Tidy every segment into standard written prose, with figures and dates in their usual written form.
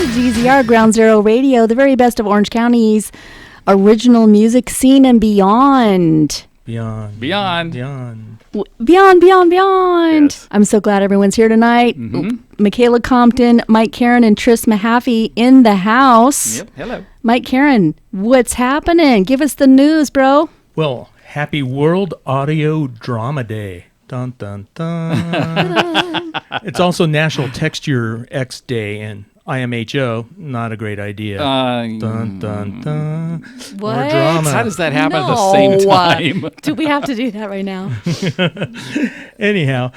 GZR Ground Zero Radio, the very best of Orange County's original music scene and beyond. Beyond. Yes. I'm so glad everyone's here tonight. Michaela Compton, Mike Karen, and Tris Mahaffey in the house. Yep. Hello. Mike Karen, what's happening? Give us the news, bro. Well, happy World Audio Drama Day. Dun, dun, dun. It's also National Texture X Day, and IMHO, not a great idea. Dun, dun, dun. What? More drama. How does that happen at the same time? Do we have to do that right now? Anyhow,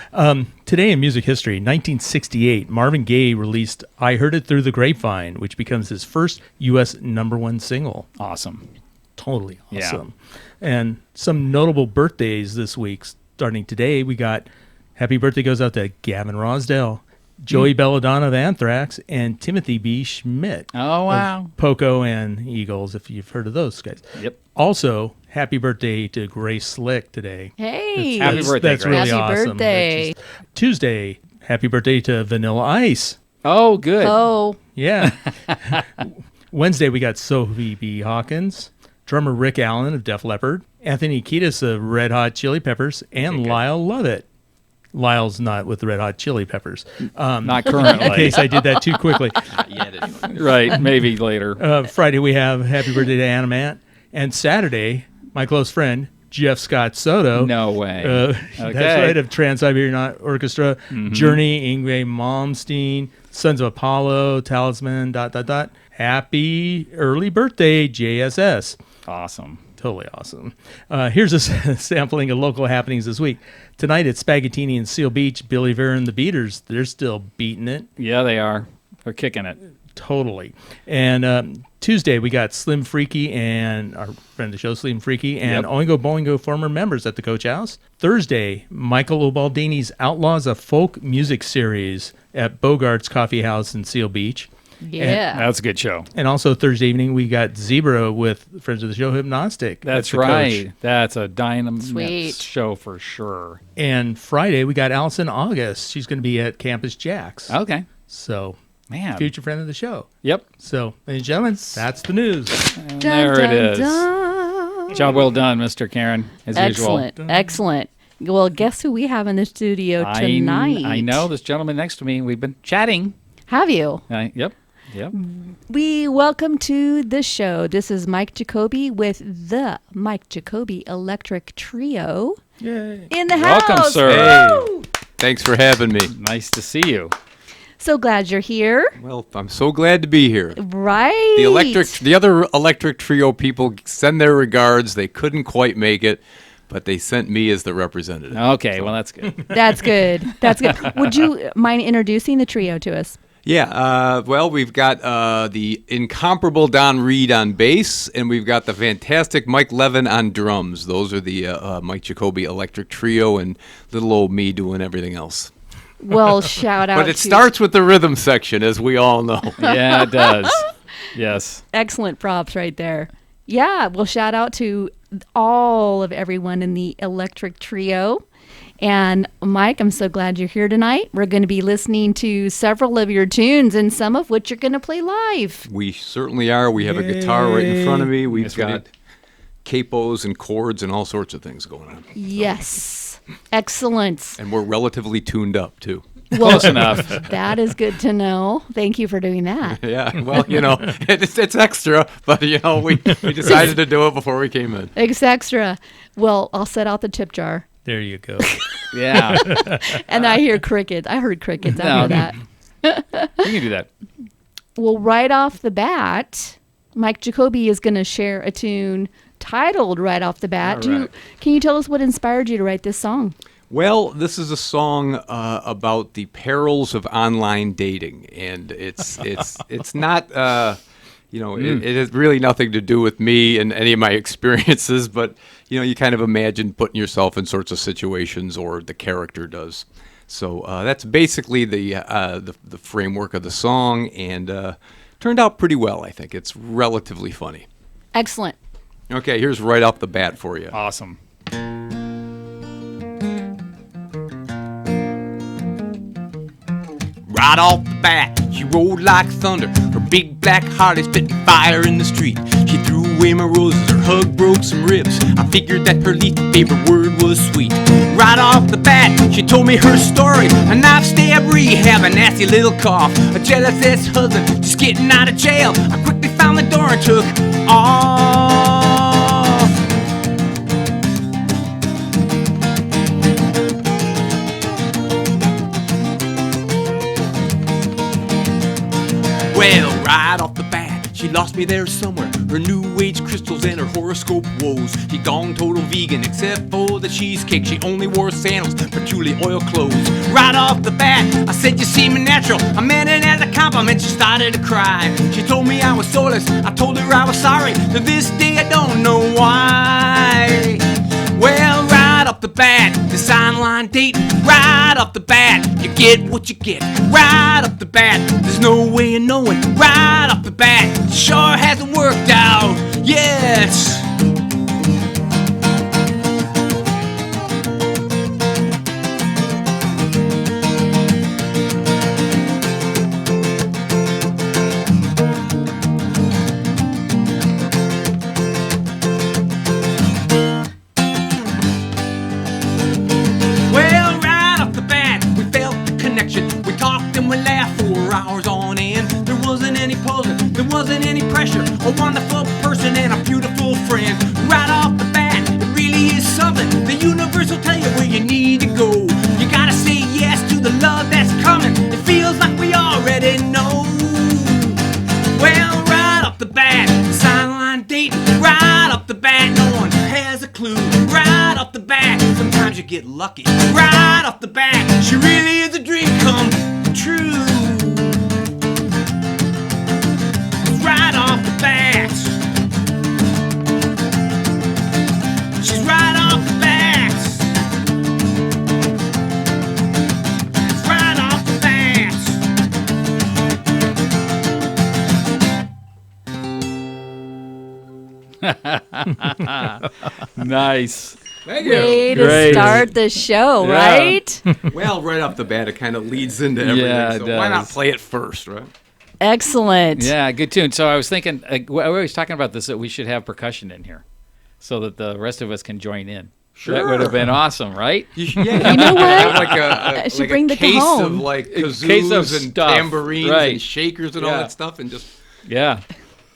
today in music history, 1968, Marvin Gaye released I Heard It Through the Grapevine, which becomes his first U.S. #1 single. Awesome. Totally awesome. Yeah. And some notable birthdays this week. Starting today, we got happy birthday goes out to Gavin Rosdale, Joey Belladonna of Anthrax, and Timothy B. Schmidt. Oh, wow. Of Poco and Eagles, if you've heard of those guys. Yep. Also, happy birthday to Grace Slick today. Hey. Happy birthday, That's Grace. really Happy awesome. birthday. Tuesday, happy birthday to Vanilla Ice. Oh, good. Oh. Yeah. Wednesday, we got Sophie B. Hawkins, drummer Rick Allen of Def Leppard, Anthony Kiedis of Red Hot Chili Peppers, and Lyle Lovett. Lyle's not with the Red Hot Chili Peppers. Not currently. In case I did that too quickly. Not yet, anyway. Right, maybe later. Friday, we have happy birthday to Anna Matt. And Saturday, my close friend, Jeff Scott Soto. No way. That's right, of Trans-Siberian Orchestra, Journey, Yngwie Malmsteen, Sons of Apollo, Talisman, ... Happy early birthday, JSS. Awesome. Totally awesome. Here's a sampling of local happenings this week. Tonight at Spaghettini in Seal Beach, Billy Vera and the Beaters, they're still beating it. Yeah, they are. They're kicking it. Totally. And Tuesday, we got Slim Freaky and our friend of the show, Slim Freaky, and Oingo Boingo former members at the Coach House. Thursday, Michael Obaldini's Outlaws of Folk Music Series at Bogart's Coffee House in Seal Beach. Yeah. That's a good show. And also Thursday evening, we got Zebra with friends of the show, Hypnostic. That's the right. Coach. That's a dynamite Sweet. show for sure. And Friday, we got Allison August. She's going to be at Campus Jacks. Okay. So, Man. future friend of the show. Yep. So, ladies and gentlemen, that's the news. And there it is. Dun. Job well done, Mr. Karen, as Excellent. usual. Excellent. Well, guess who we have in the studio tonight? I know this gentleman next to me. We've been chatting. Have you? Yep. We welcome to the show. This is Mike Jacoby with the Mike Jacoby Electric Trio. Yay. In the Welcome, house. sir. Woo! Thanks for having me. Nice to see you. So glad you're here. Well, I'm so glad to be here. Right. The other Electric Trio people send their regards. They couldn't quite make it, but they sent me as the representative. Okay, well, that's good. That's good. That's good. Would you mind introducing the trio to us? Yeah, well, we've got the incomparable Don Reed on bass, and we've got the fantastic Mike Levin on drums. Those are the Mike Jacoby Electric Trio, and little old me doing everything else. Well, shout out But it starts with the rhythm section, as we all know. Yeah, it does. Yes. Excellent props right there. Yeah, well, shout out to all of everyone in the Electric Trio. And Mike, I'm so glad you're here tonight. We're going to be listening to several of your tunes, and some of which you're going to play live. We certainly are. We have a guitar right in front of me. We've Yes, we got capos and chords and all sorts of things going on. Yes. Excellent. And we're relatively tuned up, too. Close enough. That is good to know. Thank you for doing that. Yeah, well, it's extra, but, we decided to do it before we came in. It's extra. Well, I'll set out the tip jar. There you go. Yeah. And I hear crickets. I heard crickets. I hear that. We can do that. Well, right off the bat, Mike Jacoby is going to share a tune titled right off the bat. All right. Can you tell us what inspired you to write this song? Well, this is a song about the perils of online dating, and it's not it has really nothing to do with me and any of my experiences, but you kind of imagine putting yourself in sorts of situations, or the character does. So that's basically the framework of the song, and turned out pretty well. I think it's relatively funny. Excellent. Okay, here's right off the bat for you. Awesome. Right off the bat, She rolled like thunder, her big black heart is spitting fire in the street. She threw away my roses, her hug broke some ribs. I figured that her least favorite word was sweet. Right off the bat, she told me her story. A knife stab rehab, a nasty little cough, a jealous ex-husband just getting out of jail. I quickly found the door and took off. Well, right off the bat, she lost me there somewhere. Her new age crystals and her horoscope woes. She gone total vegan except for the cheesecake. She only wore sandals, patchouli oil clothes. Right off the bat, I said you seem natural. I meant it as a compliment. She started to cry. She told me I was soulless. I told her I was sorry. To this day I don't know why. Well, right off the bat, this online dating. Right off the bat, you get what you get. Right off the bat, there's no way of knowing. Right off the bat, it sure hasn't worked out. Yes. Hours on end. There wasn't any posing, there wasn't any pressure. A wonderful person and a beautiful friend. Right off the bat, it really is something. The universe will tell you where you need to go. You gotta say yes to the love that's coming. It feels like we already know. Well, right off the bat, it's online dating. Right off the bat, no one has a clue. Right off the bat, sometimes you get lucky. Right off the bat, she really is a dream come true. Right off the bat, she's right off the bat. She's right off the bat. Nice. Thank you. Way to Great. start the show, Yeah. right? Well, right off the bat, it kind of leads into everything. Yeah, it so why not does. play it first, right? Excellent. Yeah, good tune. So I was thinking, we were always talking about this, that we should have percussion in here so that the rest of us can join in. Sure. That would have been awesome, right? You know what? Have like I should like bring a the case cajon. of like A kazoos case of and stuff, tambourines right. and shakers and all Yeah. that stuff, and just Yeah.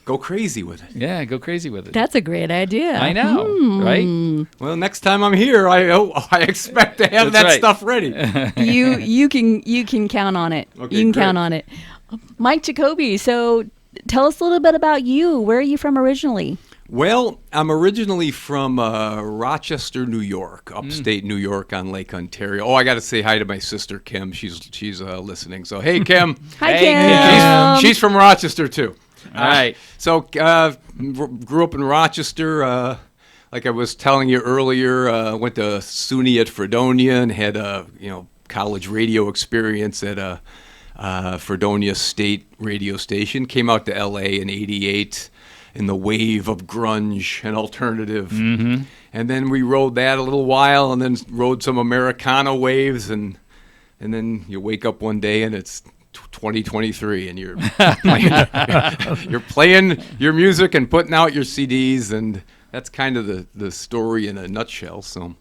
go crazy with it. Yeah, go crazy with it. That's a great idea. I know, right? Well, next time I'm here, I expect to have That's that right. stuff ready. You can count on it. Okay, you can great. count on it. Mike Jacoby, so tell us a little bit about you. Where are you from originally? Well, I'm originally from Rochester, New York, upstate New York on Lake Ontario. Oh, I got to say hi to my sister Kim. She's listening. So hey, Kim. Hi, Hey, Kim. She's from Rochester too. All right. So grew up in Rochester. Like I was telling you earlier, went to SUNY at Fredonia and had a college radio experience at a Fredonia State radio station. Came out to L.A. in '88 in the wave of grunge and alternative. Mm-hmm. And then we rode that a little while, and then rode some Americana waves, and then you wake up one day and it's 2023, and you're you're playing your music and putting out your CDs, and that's kind of the story in a nutshell. So,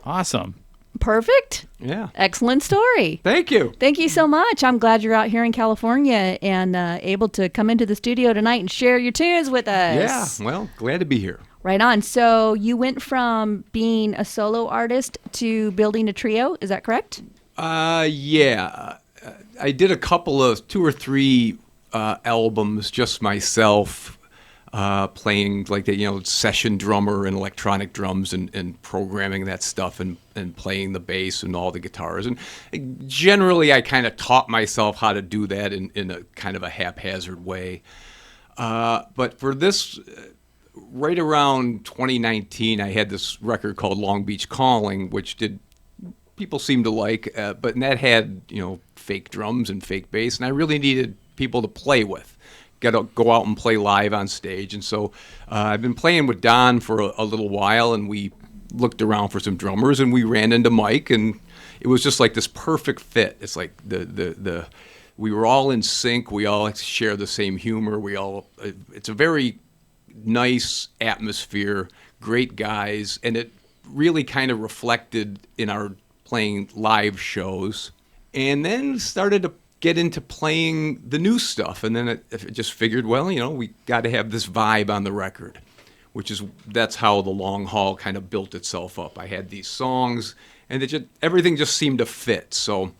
Awesome. Perfect. yeah. Excellent story. Thank you. Thank you so much. I'm glad you're out here in California and able to come into the studio tonight and share your tunes with us. Yeah. Well, glad to be here. Right on. So you went from being a solo artist to building a trio. Is that correct? Yeah. I did a couple of 2 or 3 albums just myself, playing like the session drummer and electronic drums and programming that stuff and playing the bass and all the guitars. And generally I kind of taught myself how to do that in a kind of a haphazard way. But for this, right around 2019, I had this record called Long Beach Calling, which people seemed to like, but that had fake drums and fake bass, and I really needed people to play with. Got to go out and play live on stage, and so I've been playing with Don for a little while, and we looked around for some drummers, and we ran into Mike, and it was just like this perfect fit. It's like the we were all in sync. We all share the same humor. It's a very nice atmosphere, great guys, and it really kind of reflected in our playing live shows. And then started to get into playing the new stuff, and then it just figured, well, we got to have this vibe on the record, that's how the Long Haul kind of built itself up. I had these songs, and everything just seemed to fit. So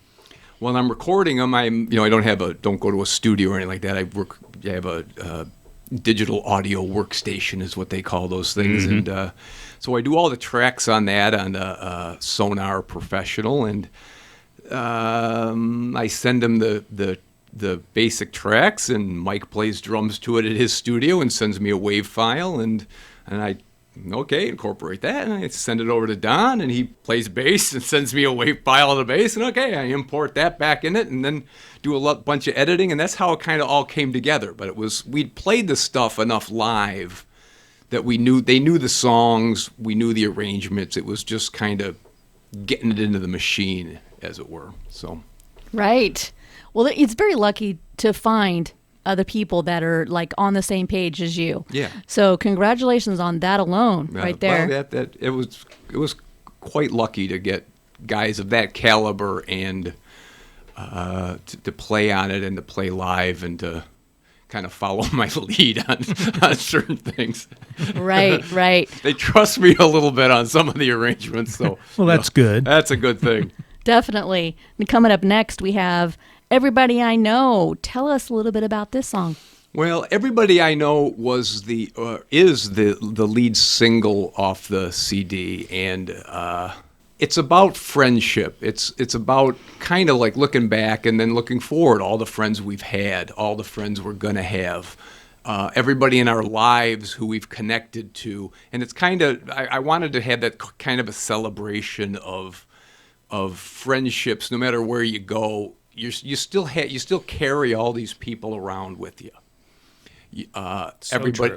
when I'm recording them, I don't go to a studio or anything like that. I have a digital audio workstation is what they call those things, and so I do all the tracks on that on the Sonar Professional, and I send him the basic tracks, and Mike plays drums to it at his studio and sends me a WAV file, and I incorporate that, and I send it over to Don, and he plays bass and sends me a WAV file of the bass, and I import that back in it, and then do a bunch of editing, and that's how it kind of all came together. But we'd played the stuff enough live that they knew the songs, we knew the arrangements. It was just kind of getting it into the machine, as it were. So, right. Well, it's very lucky to find other people that are like on the same page as you. Yeah. So congratulations on that alone, right there. Well, it was quite lucky to get guys of that caliber and to play on it and to play live and to kind of follow my lead on certain things. Right. They trust me a little bit on some of the arrangements. So, well, that's good. That's a good thing. Definitely. And coming up next, we have Everybody I Know. Tell us a little bit about this song. Well, Everybody I Know is the lead single off the CD, and it's about friendship. It's about kind of like looking back and then looking forward. All the friends we've had, all the friends we're gonna have, everybody in our lives who we've connected to, and it's kind of I wanted to have that kind of a celebration of friendships. No matter where you go, you still carry all these people around with you.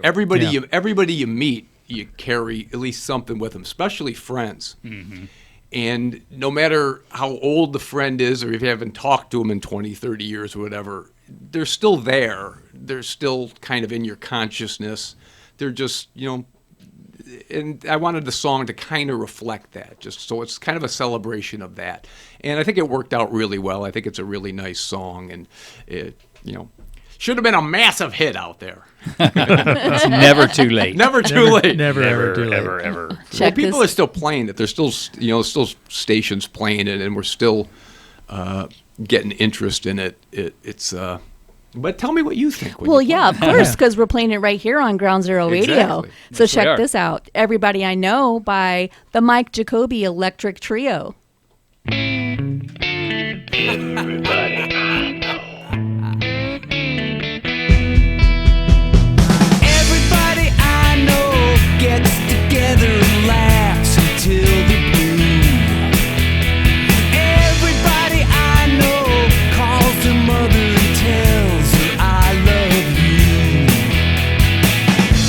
Everybody you meet, you carry at least something with them, especially friends. Mm-hmm. And no matter how old the friend is, or if you haven't talked to them in 20, 30 years or whatever, they're still there. They're still kind of in your consciousness. They're just, and I wanted the song to kind of reflect that, just so it's kind of a celebration of that. And I think it worked out really well. I think it's a really nice song, and it, should have been a massive hit out there. It's never too late. Never too late. Never ever too late. Ever. Well, people are still playing it. There's still, still stations playing it, and we're still getting interest in it. It's. But tell me what you think. Well, yeah, of course, because we're playing it right here on Ground Zero Radio. Exactly. So check this out. Everybody I Know by the Mike Jacoby Electric Trio. Gets together and laughs until the blue. Everybody I know calls her mother and tells her I love you.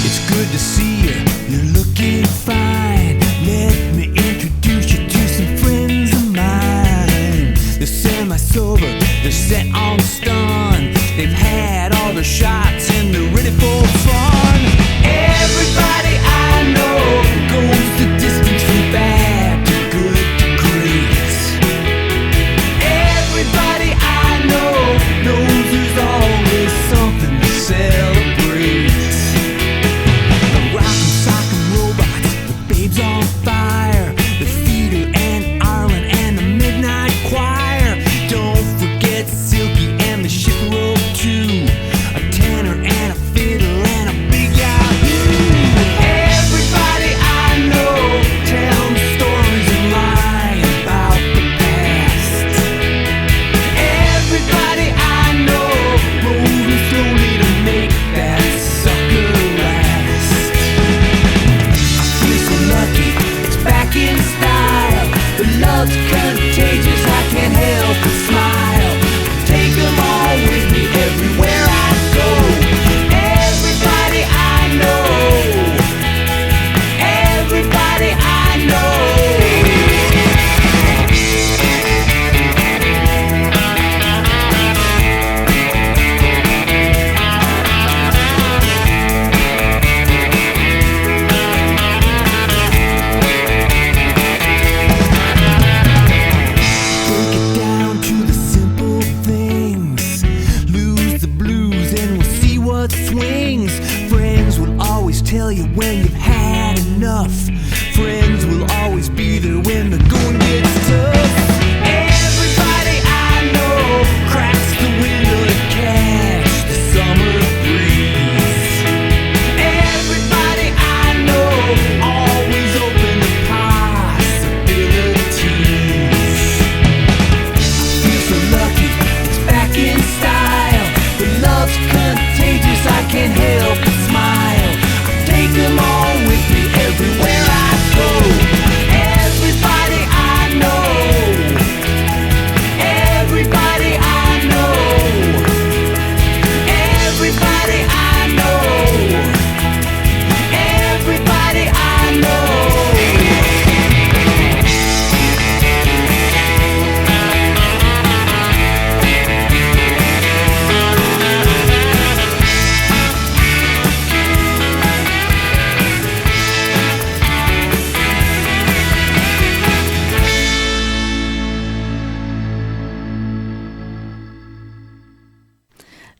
It's good to see you, you're looking fine. Let me introduce you to some friends of mine. They're semi-sober, they're set on stun. They've had all their shots and they're ready for fun. Everybody I know goes the distance from bad to good to great. Everybody I know knows there's always something to celebrate. The rockin' sockin' robots, the babes on fire, the Feeder and Arlen and the Midnight Choir. Don't forget Silky and the Ship Rope too. A tenor and a fiddle and a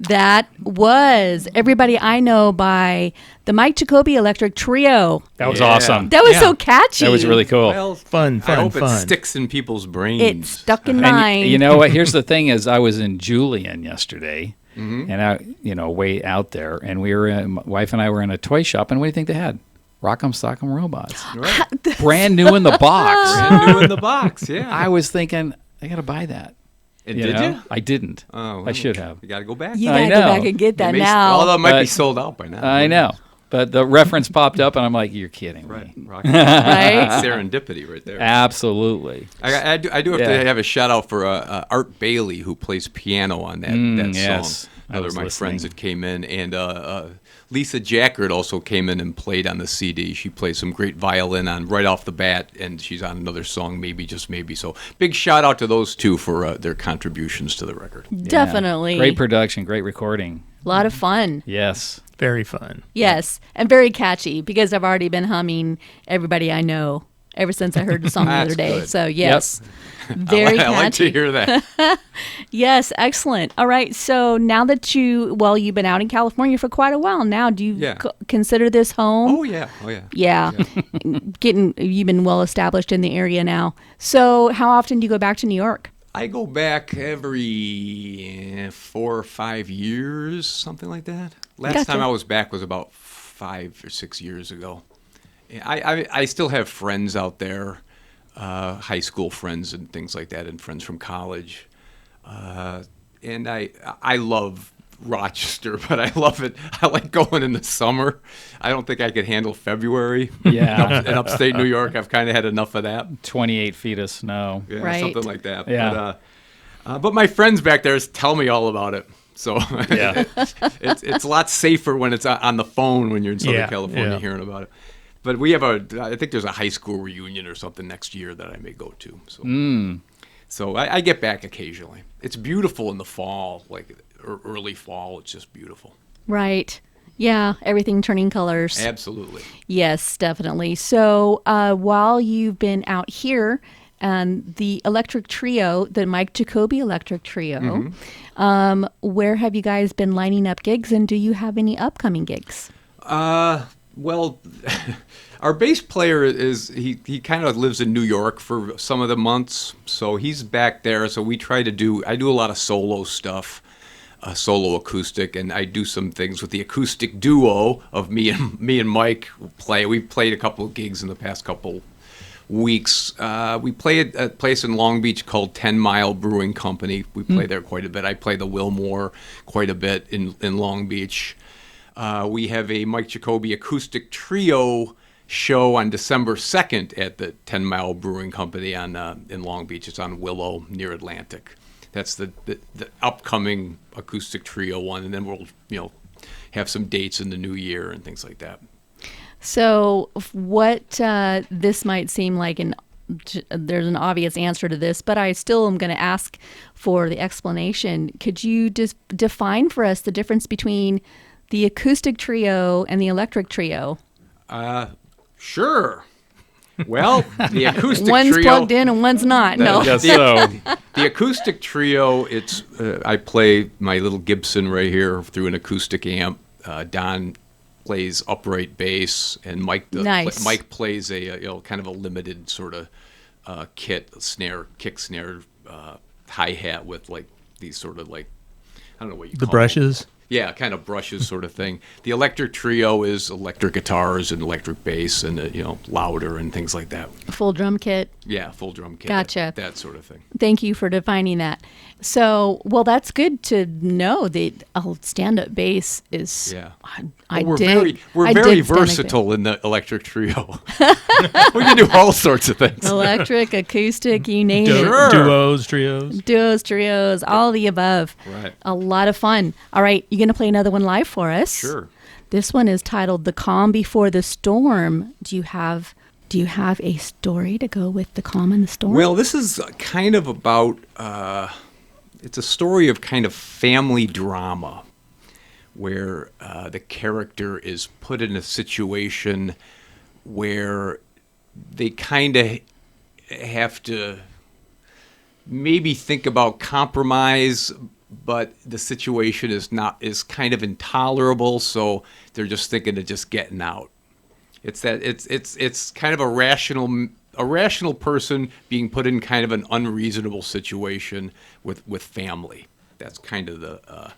That was Everybody I Know by the Mike Jacoby Electric Trio. That was Yeah. awesome. That was Yeah. so catchy. That was really cool. Well, Fun, I hope fun. it sticks in people's brains. It stuck in And mine. you know what? Here's the thing: is I was in Julian yesterday, and I, way out there, and my wife and I were in a toy shop, and what do you think they had? Rock'em Sock'em Robots, Right. brand new in the box. Brand new in the box, yeah. I was thinking, I got to buy that. And did know? you? I didn't. Oh, I should have. You got to go back. you I gotta go know. back and get that It may- now. Although it might be But- sold out by now. I know, but the reference popped up, and I'm like, you're kidding Right. me. Rock- Right? Serendipity right there. Absolutely. I do have Yeah. to have a shout out for Art Bailey, who plays piano on that yes. song. I Another was of my listening. friends that came in, and Lisa Jackert also came in and played on the CD. She plays some great violin on right off the bat, and she's on another song, Maybe Just Maybe. So big shout out to those two for their contributions to the record. Definitely. Great production, great recording. A lot of fun. Yes. Very fun. Yes. And very catchy because I've already been humming Everybody I Know ever since I heard the song the That's other day. good. So, yes. Very I like to catchy. hear that. Yes, excellent. All right. So now that you've been out in California for quite a while now, do you Yeah. consider this home? Oh yeah, oh yeah. Yeah. You've been well established in the area now. So how often do you go back to New York? I go back every 4 or 5 years, something like that. Last Gotcha. time I was back was about 5 or 6 years ago. I still have friends out there, high school friends and things like that, and friends from college. And I love Rochester, but I love it. I like going in the summer. I don't think I could handle February. Yeah. In upstate New York, I've kind of had enough of that. 28 feet of snow. Yeah, Right. something like that. Yeah. But my friends back there tell me all about it. So Yeah. it's a lot safer when it's on the phone when you're in Southern Yeah, California yeah. hearing about it. But we have I think there's a high school reunion or something next year that I may go to. So, so I get back occasionally. It's beautiful in the fall, like early fall. It's just beautiful. Right. Yeah. Everything turning colors. Absolutely. Yes, definitely. So while you've been out here, the Electric Trio, the Mike Jacoby Electric Trio, where have you guys been lining up gigs, and do you have any upcoming gigs? Well, our bass player he kind of lives in New York for some of the months, so he's back there. So I do a lot of solo stuff, solo acoustic, and I do some things with the acoustic duo of me and Mike play. We've played a couple of gigs in the past couple weeks. We play at a place in Long Beach called 10 Mile Brewing Company. We play there quite a bit. I play the Wilmore quite a bit in Long Beach. We have a Mike Jacoby Acoustic Trio show on December 2nd at the 10 Mile Brewing Company in Long Beach. It's on Willow near Atlantic. That's the upcoming acoustic trio one, and then we'll have some dates in the new year and things like that. So what this might seem like there's an obvious answer to this, but I still am going to ask for the explanation. Could you just define for us the difference between the acoustic trio and the electric trio? Sure. Well, the acoustic One's trio. plugged in and one's not. No. Yes, so. The acoustic trio, I play my little Gibson right here through an acoustic amp. Don plays upright bass, and Mike Nice. Mike plays a kind of a limited sort of kick snare, hi hat with like these sort of like, I don't know what you The call brushes. them. Yeah, kind of brushes sort of thing. The electric trio is electric guitars and electric bass and louder and things like that. Full drum kit. Yeah, full drum kit. Gotcha. That sort of thing. Thank you for defining that. So, well, that's good to know that stand-up bass is. Yeah. I we're dig. very I very dig stand-up bass. versatile in the electric trio. We can do all sorts of things. Electric, acoustic, you name Du- it. Sure. Duos, trios. Duos, trios, all the above. Right. A lot of fun. All right, you going to play another one live for us? Sure. This one is titled "The Calm Before the Storm." Do you have a story to go with the calm and the storm? Well, this is kind of about. It's a story of kind of family drama, where the character is put in a situation where they kind of have to maybe think about compromise, but the situation is kind of intolerable, so they're just thinking of just getting out. It's kind of a rational person being put in kind of an unreasonable situation with family. That's kind of the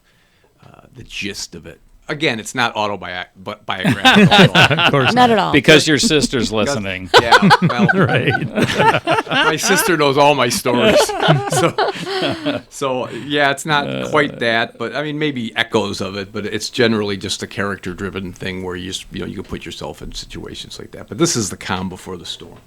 gist of it. Again, it's not autobiographical. Of course Not at all. Because your sister's listening. Yeah, well, Right. my sister knows all my stories. So yeah, it's not quite that, but I mean maybe echoes of it. But it's generally just a character-driven thing where you can put yourself in situations like that. But this is the calm before the storm.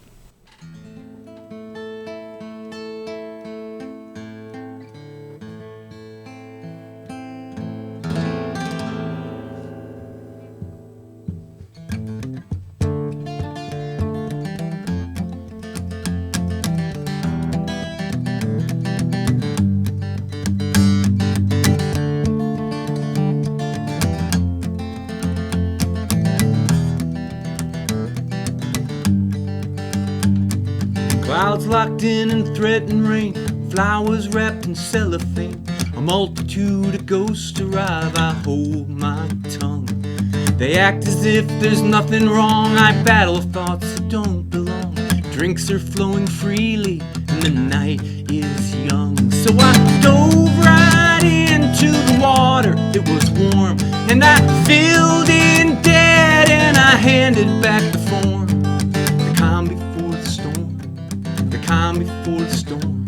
Clouds locked in and threaten rain, flowers wrapped in cellophane. A multitude of ghosts arrive, I hold my tongue. They act as if there's nothing wrong, I battle thoughts that don't belong. Drinks are flowing freely, and the night is young. So I dove right into the water, it was warm, and I filled in dead, and I handed back the form. The calm before the storm, the calm before the storm,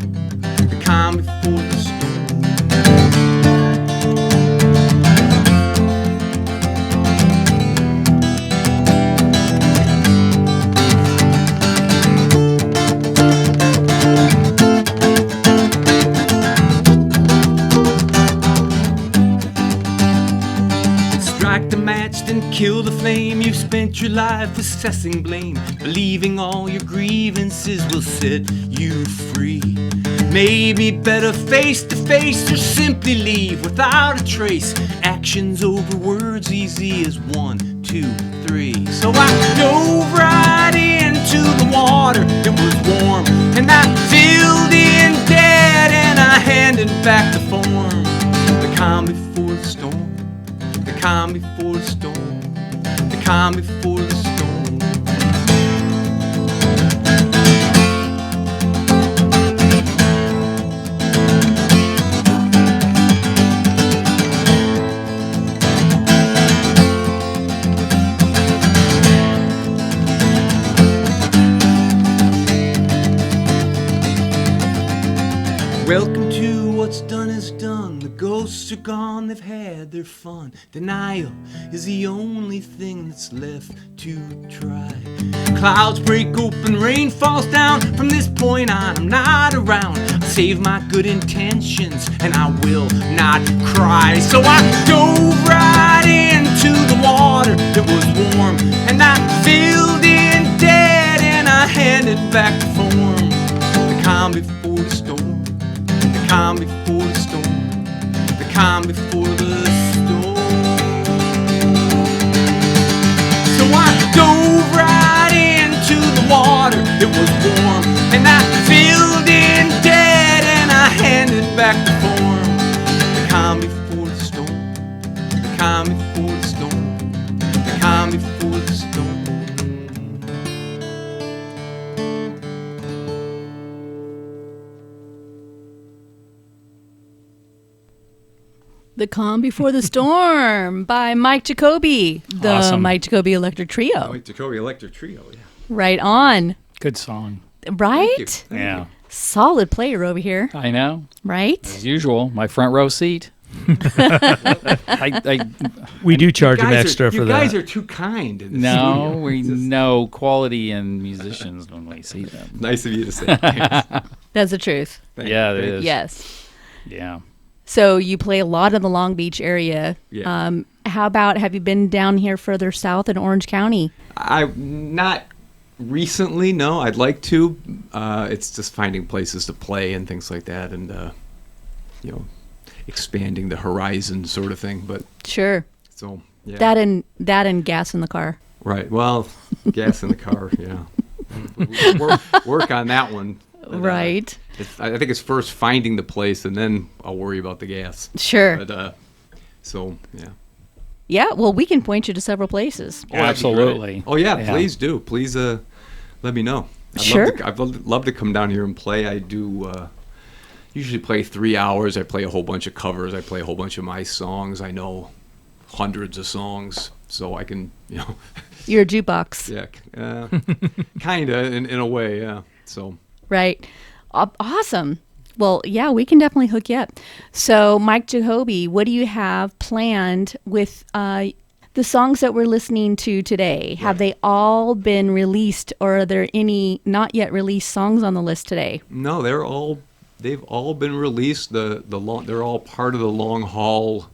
the calm before the storm. Strike the match, then kill the flame. You've spent your life assessing blame, believing all your grievances will set you free. Maybe better face to face, or simply leave without a trace. Actions over words, easy as 1, 2, 3. So I dove right into the water, it was warm, and I filled in dead, and I handed back the form. The calm before the storm, the calm before the storm, the calm before the storm. Welcome to what's done is done. The ghosts are gone, they've had their fun. Denial is the only thing that's left to try. Clouds break open, rain falls down. From this point on, I'm not around. I save my good intentions, and I will not cry. So I dove right into the water, it was warm, and I filled in dead, and I handed back the form. The calm before the storm, the calm before the storm, the calm before the storm. So I dove right into the water, it was warm, and I filled in dead, and I handed back the form. The calm before the storm, the calm before the storm, the calm before the storm. The Calm Before the Storm by Mike Jacoby, the Awesome. Mike Jacoby Electric Trio. Mike Jacoby Electric Trio, yeah. Right on. Good song. Right? Yeah. Solid player over here. I know. Right? As usual, my front row seat. We do charge them extra for you that. guys are too kind in the No, studio. we know quality in musicians when we see them. Nice of you to say. Thanks. That's the truth. Yeah, it is. Yes. Yeah. So you play a lot in the Long Beach area. Yeah. How about, have you been down here further south in Orange County? Not recently, no. I'd like to. It's just finding places to play and things like that, and expanding the horizon sort of thing. But Sure. so yeah. That and gas in the car. Right. Well, gas in the car. Yeah. Work on that one. Right. I think it's first finding the place, and then I'll worry about the gas. Sure. But, so, yeah. Yeah, well, we can point you to several places. Oh, that'd be great. Absolutely. Oh, yeah, Yeah. please do. Please let me know. Sure. I'd love to come down here and play. I do usually play 3 hours. I play a whole bunch of covers. I play a whole bunch of my songs. I know hundreds of songs, so I can, You're a jukebox. yeah, kind of in a way, yeah. So. Right. Awesome. Well, yeah, we can definitely hook you up. So, Mike Jacoby, what do you have planned with the songs that we're listening to today? Have they all been released, or are there any not yet released songs on the list today? No, they've all been released. They're all part of the Long Haul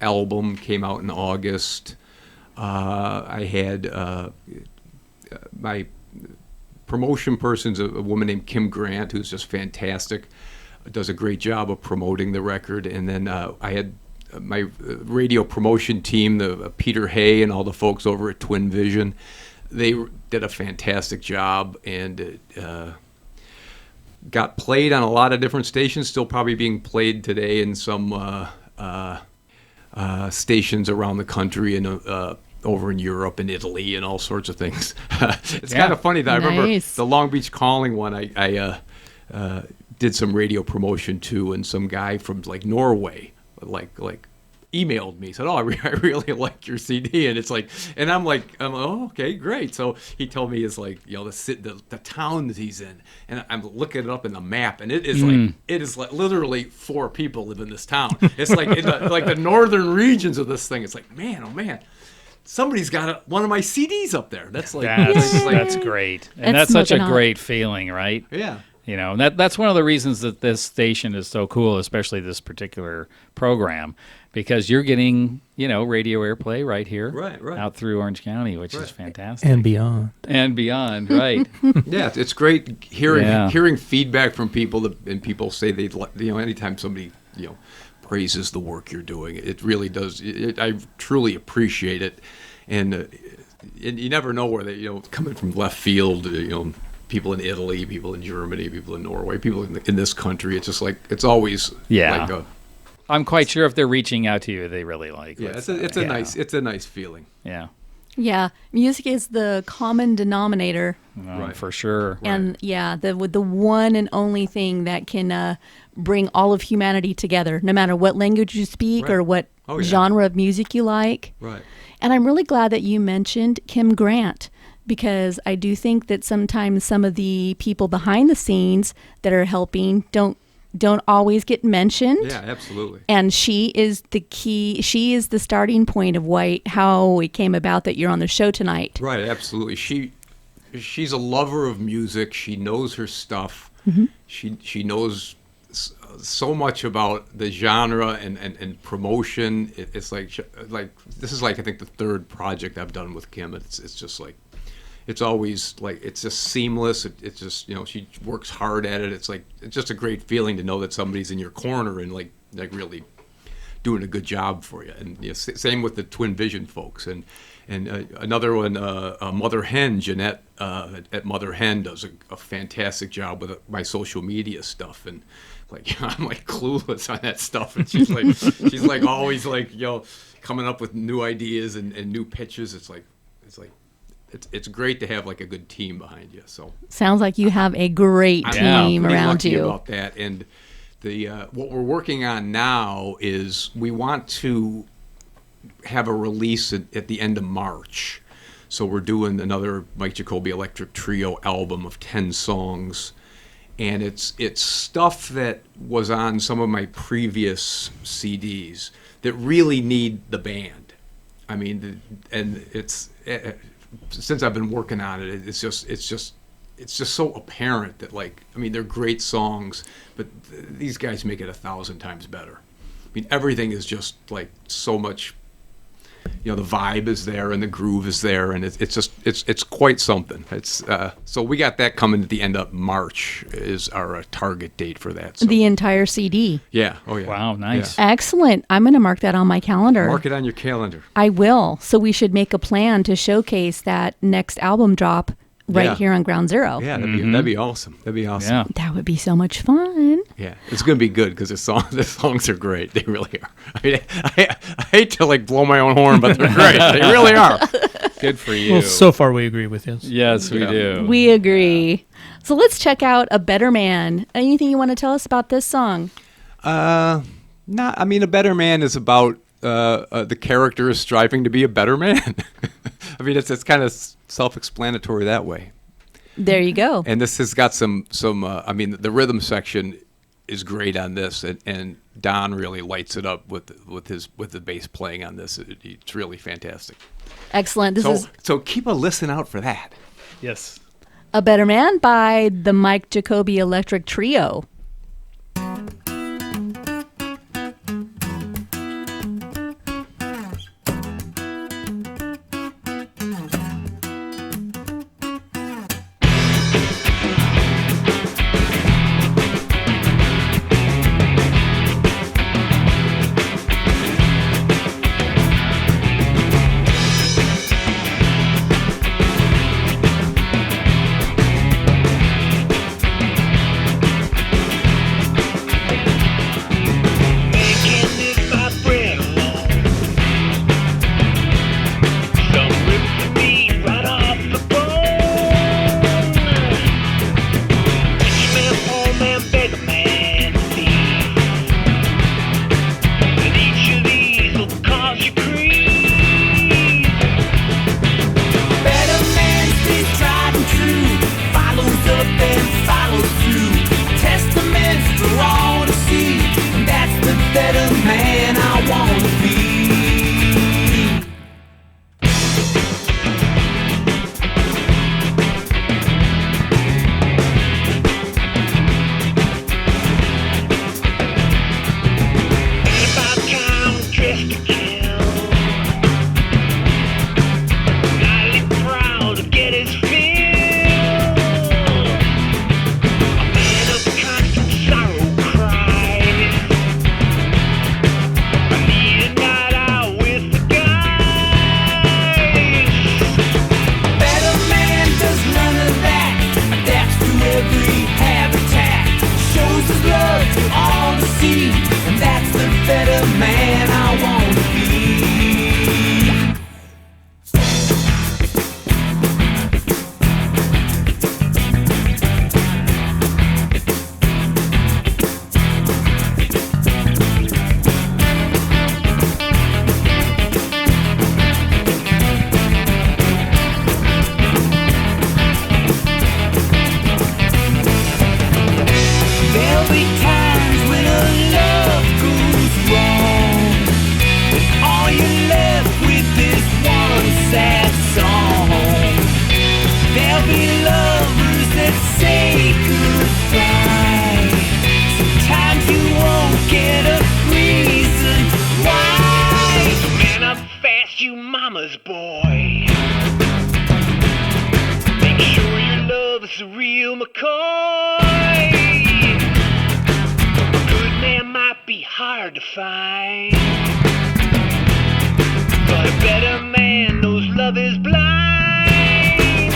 album. Came out in August. I had my promotion person's a woman named Kim Grant, who's just fantastic. Does a great job of promoting the record. And then I had my radio promotion team, Peter Hay and all the folks over at Twin Vision. They did a fantastic job, and got played on a lot of different stations, still probably being played today in some stations around the country and over in Europe and Italy and all sorts of things. It's kind of funny that I remember the Long Beach Calling one. I did some radio promotion too, and some guy from like Norway like emailed me, said, "Oh, I really like your CD," and it's like, and I'm like, "Oh, okay, great." So he told me it's like, the town that he's in, and I'm looking it up in the map, and it is like literally 4 people live in this town. It's like in the northern regions of this thing. It's like, man, oh man, somebody's got one of my CDs up there. That's like that's great, and that's such a great feeling, right? Yeah. That's one of the reasons that this station is so cool, especially this particular program, because you're getting, radio airplay right here, right, out through Orange County, which is fantastic. And beyond. And beyond, right. Yeah, it's great hearing feedback from people, and people say they'd like, anytime somebody, praises the work you're doing, it really does. I truly appreciate it. And you never know where they, coming from left field, people in Italy, people in Germany, people in Norway, people in this country. It's just like, it's always like I'm quite sure if they're reaching out to you, they really like. Yeah, it's a nice feeling. Yeah. Yeah, music is the common denominator. Right. For sure. And the one and only thing that can bring all of humanity together, no matter what language you speak or what genre of music you like. Right. And I'm really glad that you mentioned Kim Grant, because I do think that sometimes some of the people behind the scenes that are helping don't always get mentioned. Yeah, absolutely. And she is the key. She is the starting point of how it came about that you're on the show tonight. Right, absolutely. She's a lover of music. She knows her stuff. Mm-hmm. She knows so much about the genre and promotion. It's like this is like, I think, the 3rd project I've done with Kim. It's just like, it's always like, it's just seamless. It's just, she works hard at it. It's like, it's just a great feeling to know that somebody's in your corner and like really doing a good job for you. And same with the Twin Vision folks. And another one, Mother Hen, Jeanette at Mother Hen does a fantastic job with my social media stuff. And like, I'm like clueless on that stuff. And she's like always like, coming up with new ideas and new pitches. It's great to have like a good team behind you. So sounds like you have a great team around you. About that. And what we're working on now is we want to have a release at the end of March. So we're doing another Mike Jacoby Electric Trio album of 10 songs, and it's stuff that was on some of my previous CDs that really need the band. I mean, and it's. Since I've been working on it, it's just so apparent that, like, I mean, they're great songs, but these guys make it 1,000 times better. I mean, everything is just like so much. The vibe is there and the groove is there, and it's quite something. It's so we got that coming at the end of March is our target date for that. So. The entire CD. Yeah. Oh yeah. Wow. Nice. Yeah. Excellent. I'm going to mark that on my calendar. Mark it on your calendar. I will. So we should make a plan to showcase that next album drop right Yeah. here on Ground Zero. Yeah, that'd be awesome. That'd be awesome. Yeah. That would be so much fun. Yeah, it's gonna be good because the songs are great. They really are. I mean, I hate to like blow my own horn, but they're great. They really are. Good for you. Well, so far we agree with you. Yes, we do. We agree. So let's check out A Better Man. Anything you want to tell us about this song? A Better Man is about the character is striving to be a better man. I mean, it's kind of self-explanatory that way. There you go. And this has got some. The rhythm section is great on this, and Don really lights it up with the bass playing on this. It's really fantastic. Excellent. So keep a listen out for that. Yes. A Better Man by the Mike Jacoby Electric Trio. hard to find. But a better man knows love is blind.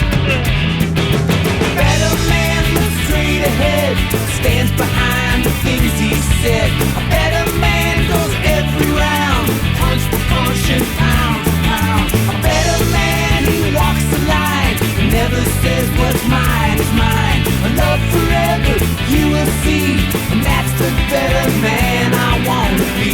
A better man looks straight ahead, stands behind the things he said. A better man goes every round, punch for punch and pound for pound. A better man, he walks the line, never says what's mine is mine. A love forever, you will see, and that's the better man I want to be.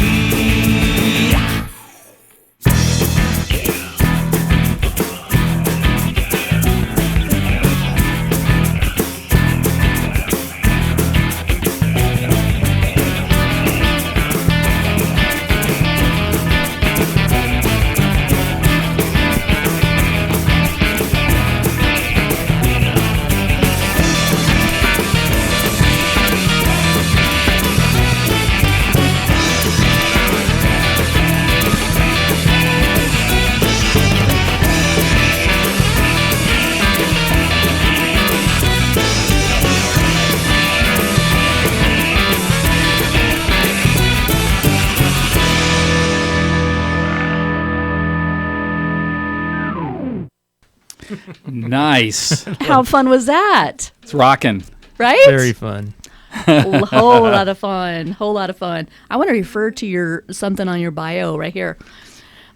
Nice. How fun was that? It's rocking. Right? Very fun. Whole lot of fun. Whole lot of fun. I want to refer to your something on your bio right here.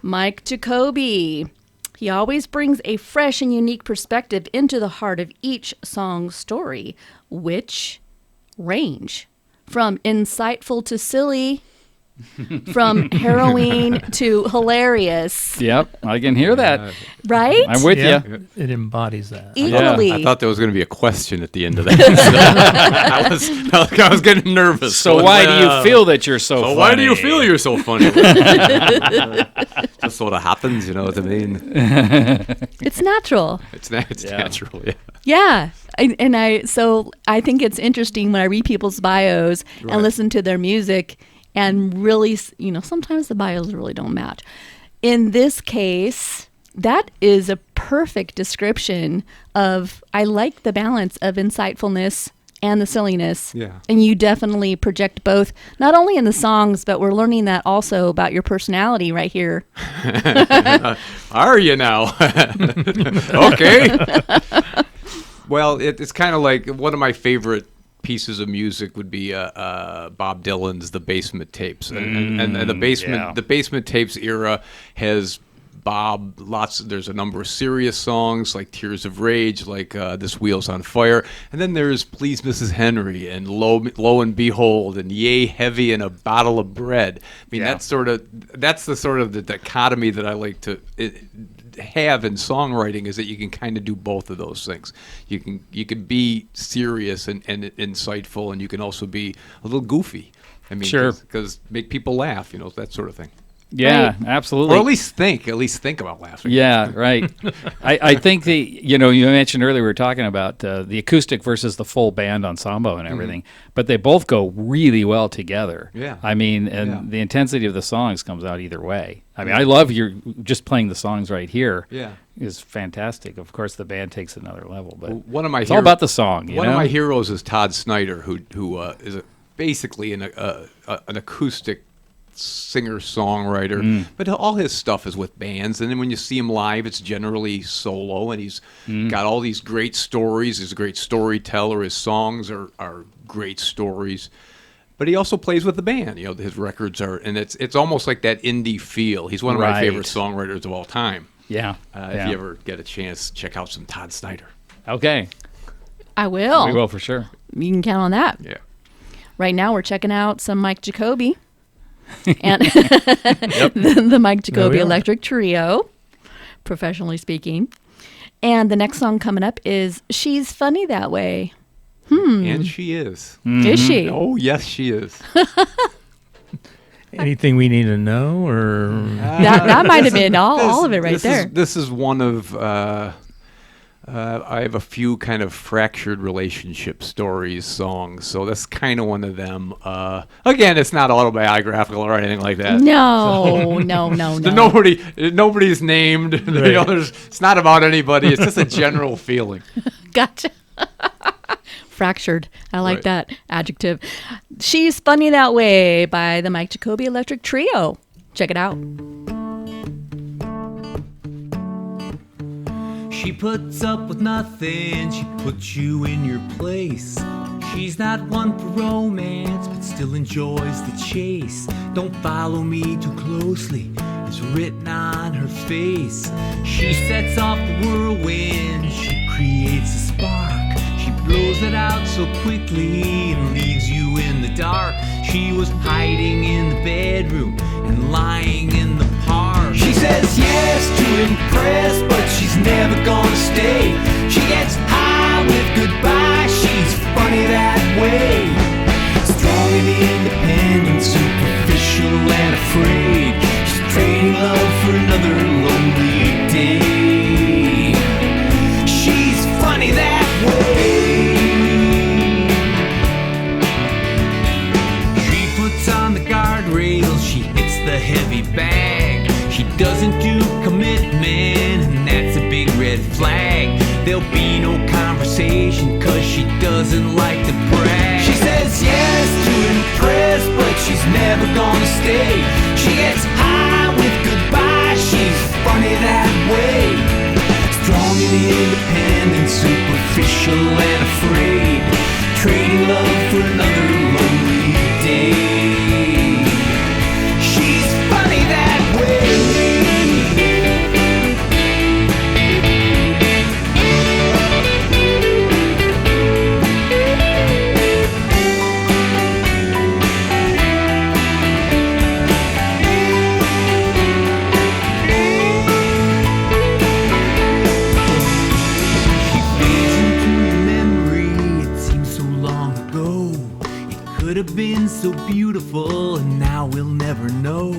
Mike Jacoby. He always brings a fresh and unique perspective into the heart of each song's story, which range from insightful to silly, from harrowing to hilarious. Yep, I can hear that. Right? I'm with Yeah, you. it embodies that. Equally. I thought there was going to be a question at the end of that. I was getting nervous. So why do you feel that you're so funny? Why do you feel you're so funny? Just sort of happens, you know what I mean? It's natural. It's natural, yeah. Yeah. So I think it's interesting when I read people's bios and listen to their music and really, sometimes the bios really don't match. In this case, that is a perfect description of, I like the balance of insightfulness and the silliness. Yeah. And you definitely project both, not only in the songs, but we're learning that also about your personality right here. Are you now? Okay. Well, it's kind of like one of my favorite pieces of music would be Bob Dylan's "The Basement Tapes," and the Basement Tapes era has Bob there's a number of serious songs like "Tears of Rage," like "This Wheel's on Fire," and then there's "Please Mrs. Henry" and "Lo and Behold" and "Yay Heavy" and "A Bottle of Bread." I mean, that's the sort of the dichotomy that I like to have in songwriting, is that you can kind of do both of those things. You can be serious and insightful, and you can also be a little goofy. I mean, sure, because make people laugh, that sort of thing. Yeah, right. Absolutely. Or at least think about laughing. Yeah, right. I think you mentioned earlier, we were talking about the acoustic versus the full band ensemble and everything, but they both go really well together. Yeah. I mean, the intensity of the songs comes out either way. I mean, I love your just playing the songs right here. Yeah. Is fantastic. Of course, the band takes it another level, but one of my it's all about the song. One of my heroes is Todd Snyder, who is basically an acoustic singer-songwriter, but all his stuff is with bands, and then when you see him live, it's generally solo, and he's got all these great stories. He's a great storyteller. His songs are great stories, but he also plays with the band. His records are, and it's almost like that indie feel. He's one of my favorite songwriters of all time. Yeah. If you ever get a chance, check out some Todd Snyder. Okay. I will. We will for sure. You can count on that. Yeah. Right now, we're checking out some Mike Jacoby. And the Mike Jacoby Electric Trio, professionally speaking. And the next song coming up is "She's Funny That Way." And she is. Is she? Oh, yes, she is. Anything we need to know, or That might have been all of it right there. This is one of I have a few kind of fractured relationship stories songs, so that's kind of one of them. Again, it's not autobiographical or anything like that. No. Nobody's named. Right. It's not about anybody. It's just a general feeling. Gotcha. Fractured. I like Right. that adjective. "She's Funny That Way" by the Mike Jacoby Electric Trio. Check it out. She puts up with nothing, she puts you in your place. She's not one for romance, but still enjoys the chase. "Don't follow me too closely," is written on her face. She sets off the whirlwind, she creates a spark. She blows it out so quickly and leaves you in the dark. She was hiding in the bedroom and lying in the park. She says yes to impress, but she's never gonna stay. She gets high with goodbye, she's funny that way. Strong and independent, superficial and afraid. She's trading love for another lonely day. She's funny that way. She puts on the guardrails, she hits the heavy bag. She doesn't do commitment, and that's a big red flag. There'll be no conversation, cause she doesn't like to brag. She says yes to impress, but she's never gonna stay. She gets high with goodbye, she's funny that way. Strong and independent, unusual, and now we'll never know.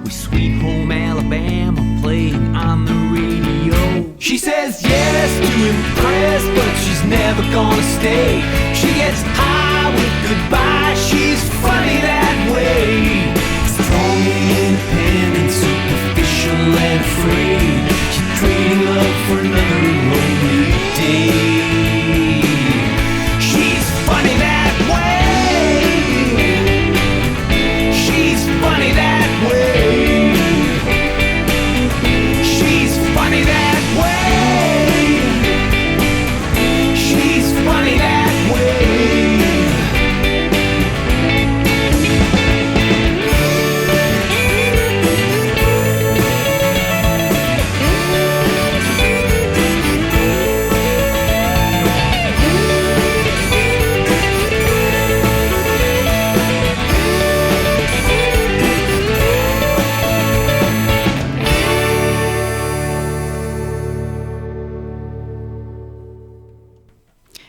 With Sweet Home Alabama playing on the radio. She says yes to impress, but she's never gonna stay. She gets high with goodbye, she's funny that way. Strong and independent, superficial and afraid. She's trading love for another lonely day. She's funny that way. She's funny that way. She's funny that way. She's funny that way.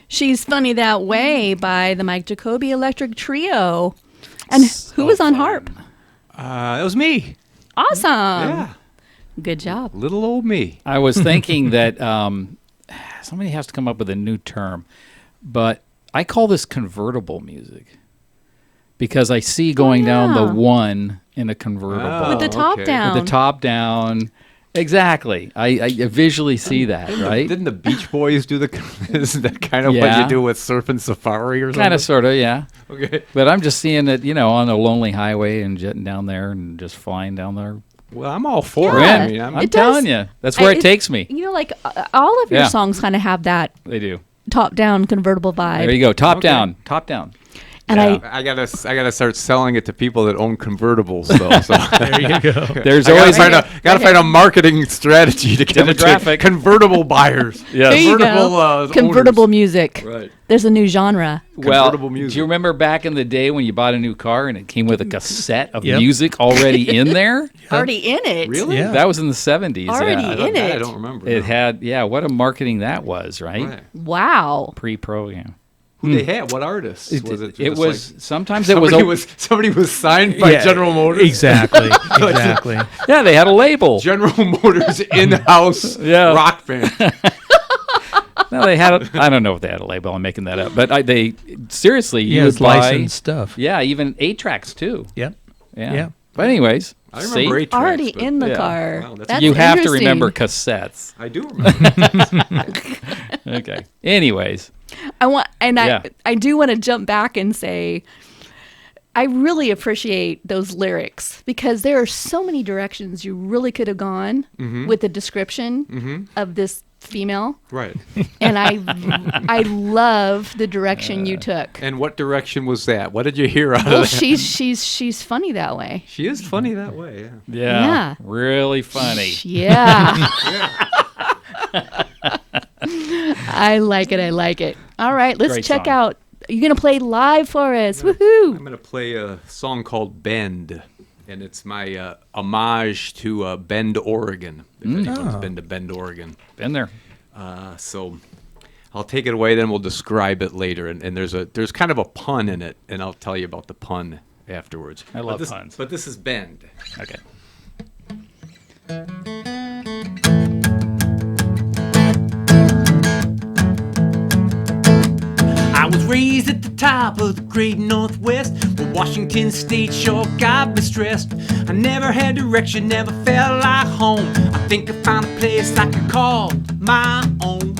She's Funny That Way by the Mike Jacoby Electric Trio. And who was on harp? It was me. Awesome. Yeah. Good job. Little old me. I was thinking that somebody has to come up with a new term, but I call this convertible music because I see going down the one in a convertible. With the top okay. down. With the top down. Exactly. I visually see that, right? Didn't the Beach Boys do isn't that kind of what Yeah. you do with Surfing Safari or something? Kind of, sort of, yeah. Okay. But I'm just seeing it, on a lonely highway and jetting down there and just flying down there. Well, I'm all for Yeah. it. I mean, I'm It does. telling you, that's where it takes me. Like all of your Yeah. songs kind of have that They do. top down convertible vibe. There you go. Top Okay. down. Top down. And Yeah. I gotta start selling it to people that own convertibles, though. So There you go. There's I always gotta find a marketing strategy to get it to Demographic. convertible buyers. Yes. There you Convertible, go. Convertible owners. music. Right. There's a new genre. Convertible Do music. you remember back in the day when you bought a new car and it came with a cassette of Yep. music already in there? Already in it. Really? Yeah. That was in the 70s. Already yeah. in I it. don't remember. It no. had, what a marketing that was, right? Right. Wow. Pre-program. Who they had? What artists? Was it? It just was, like sometimes it was, somebody was signed by General Motors. Exactly. Exactly. yeah, they had a label. General Motors in-house Yeah. rock band. No, they had, I don't know if they had a label. I'm making that up. But they, seriously, you Yeah, would it's buy, licensed stuff. yeah, even 8-tracks too. Yep. Yeah. Yeah. But anyways, I remember see? 8-tracks, Already but in the yeah. car. Wow, that's- That's You have to interesting. remember cassettes. I do remember. Okay. Anyways. I do want to jump back and say I really appreciate those lyrics because there are so many directions you really could have gone with the description of this female, Right. and I love the direction you took. And what direction was that? What did you hear out Well, of that? she's funny that way. She is funny that way, yeah. Yeah. Really funny. Yeah. I like it. I like it. All right, let's Great check song. out. You're gonna play live for us. I'm Woohoo! going to play a song called Bend, and it's my homage to Bend, Oregon, if anyone's been to Bend, Oregon. Been there. So I'll take it away, then we'll describe it later. And there's kind of a pun in it, and I'll tell you about the pun afterwards. I love But puns. But this is Bend. Okay. I was raised at the top of the great Northwest, where Washington State sure got me stressed. I never had direction, never felt like home. I think I found a place I could call my own.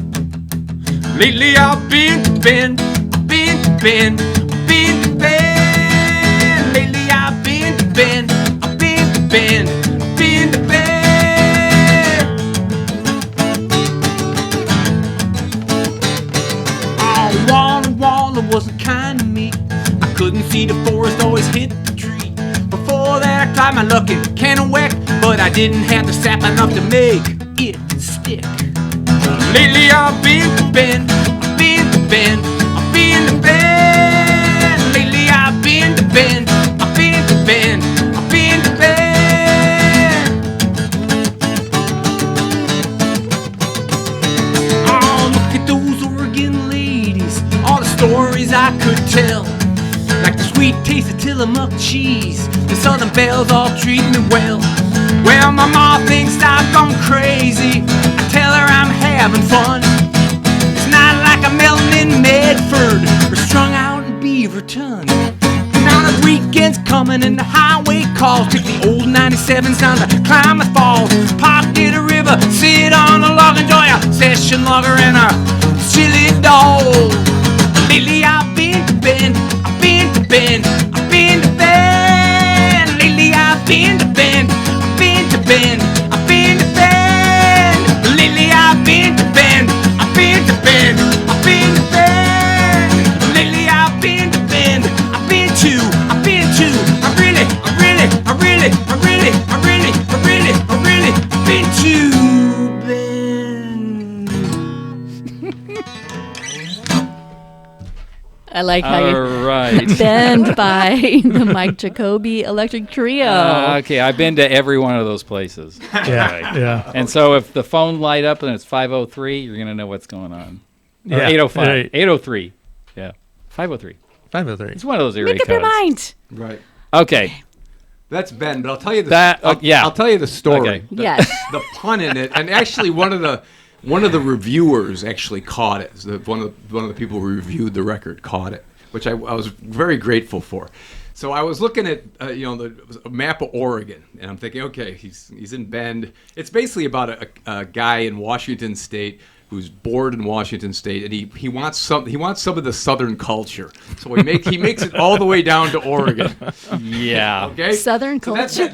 Lately I've been to Bend, I've been to Bend, I've been to Bend. Lately I've been to Bend, I've been to Bend, I've been to Bend. Walla wasn't kind to me. I couldn't see the forest, always hit the tree. Before that I tried my luck in Kennewick, but I didn't have the sap enough to make it stick. Lately I've been to Bend, I've been to Bend, I've been to Bend. Lately I've been to Bend, I've been to Bend, I've been to Bend. Oh, look at those Oregon ladies, all the stories I could tell, like the sweet taste of Tillamook milk, cheese. The Southern Belles all treat me well. Well, my ma thinks I've gone crazy. I tell her I'm having fun. It's not like I'm melting in Medford or strung out in Beaverton. Now the weekend's coming and the highway calls. Take the old 97s down to Klamath Falls. Park near the river, sit on a log, enjoy a session logger and a chili dog. Lately I've been to Bend, I've been to Bend, I've been to Bend. Lately I've been to Bend, I've been to Bend, I've been to Bend. Lately I've been to Bend, I've been to Bend, I've been to Bend. Lately I've been to Bend, I've been to, I've been to. I really been to Bend. I like how you All right. Bend by the Mike Jacoby Electric Trio. Okay, I've been to every one of those places. Yeah, yeah. And so if the phone light up and it's 503, you're going to know what's going on. Or Yeah, 805. right. 803. Yeah. 503. 503. It's one of those area Make up your codes. mind. Right. Okay. That's Ben, but I'll tell you the Yeah. I'll tell you the story. Okay. Yes. The pun in it, and actually one of the reviewers actually caught it. One of the people who reviewed the record caught it, which I was very grateful for. So I was looking at the map of Oregon, and I'm thinking, okay, he's in Bend. It's basically about a guy in Washington State who's bored in Washington State, and he wants some of the Southern culture. So he makes it all the way down to Oregon. Yeah. Okay. Southern So culture.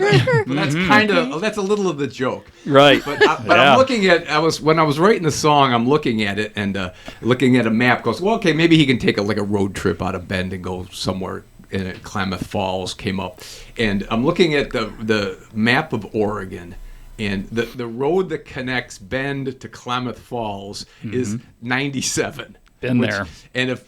that's kind of that's a little of the joke. Right. But I'm looking at when I was writing the song, I'm looking at it and looking at a map. Goes, well, okay, maybe he can take a road trip out of Bend and go somewhere. And Klamath Falls came up, and I'm looking at the map of Oregon, and the road that connects Bend to Klamath Falls is 97. Been there. And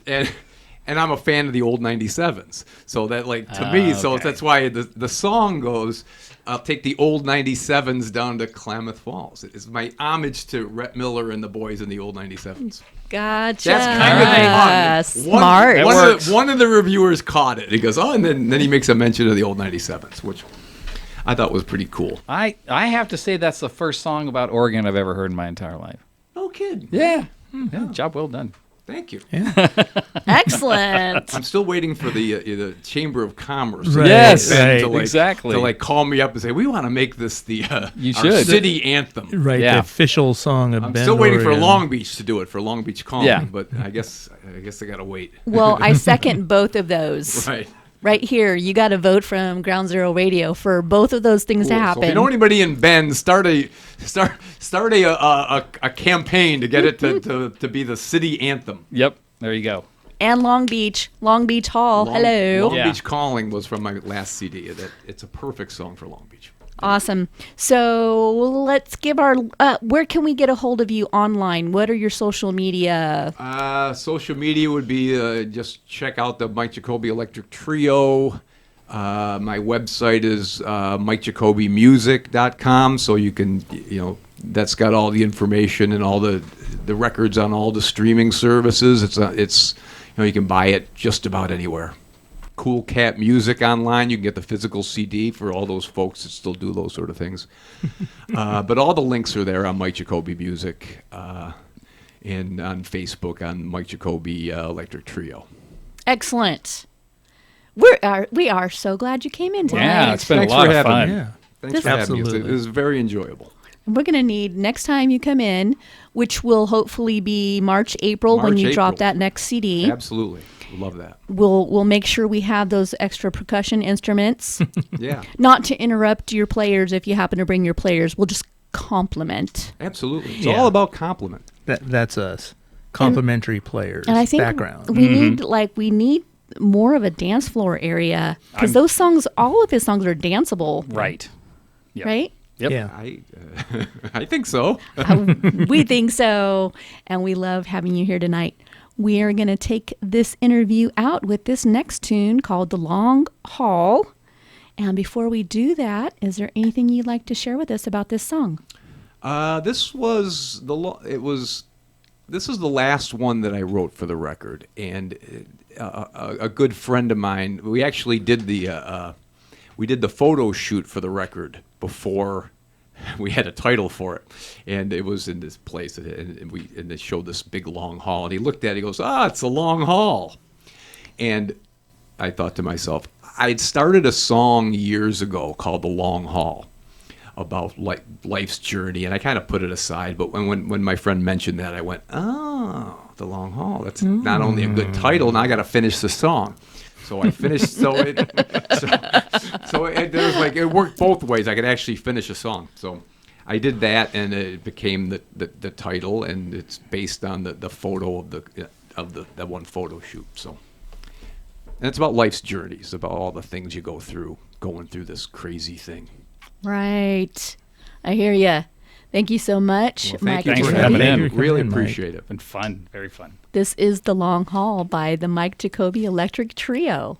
I'm a fan of the old 97s, so that to me, so okay. that's why the song goes. I'll take the old 97s down to Klamath Falls. It is my homage to Rhett Miller and the boys in the old 97s. Gotcha. That's kind of the fun. Smart. One of the reviewers caught it. He goes, oh, and then he makes a mention of the old 97s, which I thought was pretty cool. I have to say that's the first song about Oregon I've ever heard in my entire life. No kidding. Yeah. Yeah, job well done. Thank you. Excellent. I'm still waiting for the Chamber of Commerce. Right, Yes, right. exactly. To call me up and say, we want to make this our should. city anthem. Right, Yeah. the official song of I'm Bend, still waiting for Oregon. Long Beach to do it, for Long Beach Calling, Yeah. but I guess I got to wait. Well, I second both of those. Right. Right here, you got a vote from Ground Zero Radio for both of those things to Cool. So happen. if you know anybody in Bend, start a campaign to get it to be the city anthem. Yep. There you go. And Long Beach Hall. Hello. Long Yeah. Beach Calling was from my last CD. It's a perfect song for Long Beach. Awesome. So let's give our. Where can we get a hold of you online? What are your social media? Social media would be just check out the Mike Jacoby Electric Trio. My website is MikeJacobyMusic.com, so you can, that's got all the information and all the records on all the streaming services. It's you can buy it just about anywhere. Cool Cat Music online. You can get the physical CD for all those folks that still do those sort of things. But all the links are there on Mike Jacoby Music and on Facebook on Mike Jacoby Electric Trio. Excellent. We are so glad you came in tonight. Yeah, it's been Thanks a lot for of having fun. me. Yeah. Thanks for having me. Absolutely. It was very enjoyable. We're going to need next time you come in, which will hopefully be March, April when you drop April. that next CD. Absolutely. Love that. We'll make sure we have those extra percussion instruments. Yeah. Not to interrupt your players if you happen to bring your players. We'll just compliment. Absolutely. It's Yeah. all about compliment. That's us. Complimentary players. And I think background. we need more of a dance floor area because those songs, all of his songs are danceable, Right. Yep. right? Yep. Yeah. I think so. We think so, and we love having you here tonight. We are going to take this interview out with this next tune called The Long Haul. And before we do that, is there anything you'd like to share with us about this song? This was this is the last one that I wrote for the record, and a good friend of mine. We actually did the photo shoot for the record before we had a title for it, and it was in this place, and they showed this big long hall, and he looked at it, he goes, it's a long hall. And I thought to myself, I'd started a song years ago called The Long Haul about life's journey, and I kind of put it aside, but when my friend mentioned that, I went, The Long Haul, that's not only a good title, now I got to finish the song. So I finished. So it was like it worked both ways. I could actually finish a song. So I did that, and it became the title, and it's based on the photo of the one photo shoot. So, and it's about life's journeys, about all the things you go through, going through this crazy thing. Right. I hear you. Thank you so much, Mike. Thanks for having having in. in. Really Mike. appreciate it. Been fun, very fun. This is The Long Haul by the Mike Jacoby Electric Trio.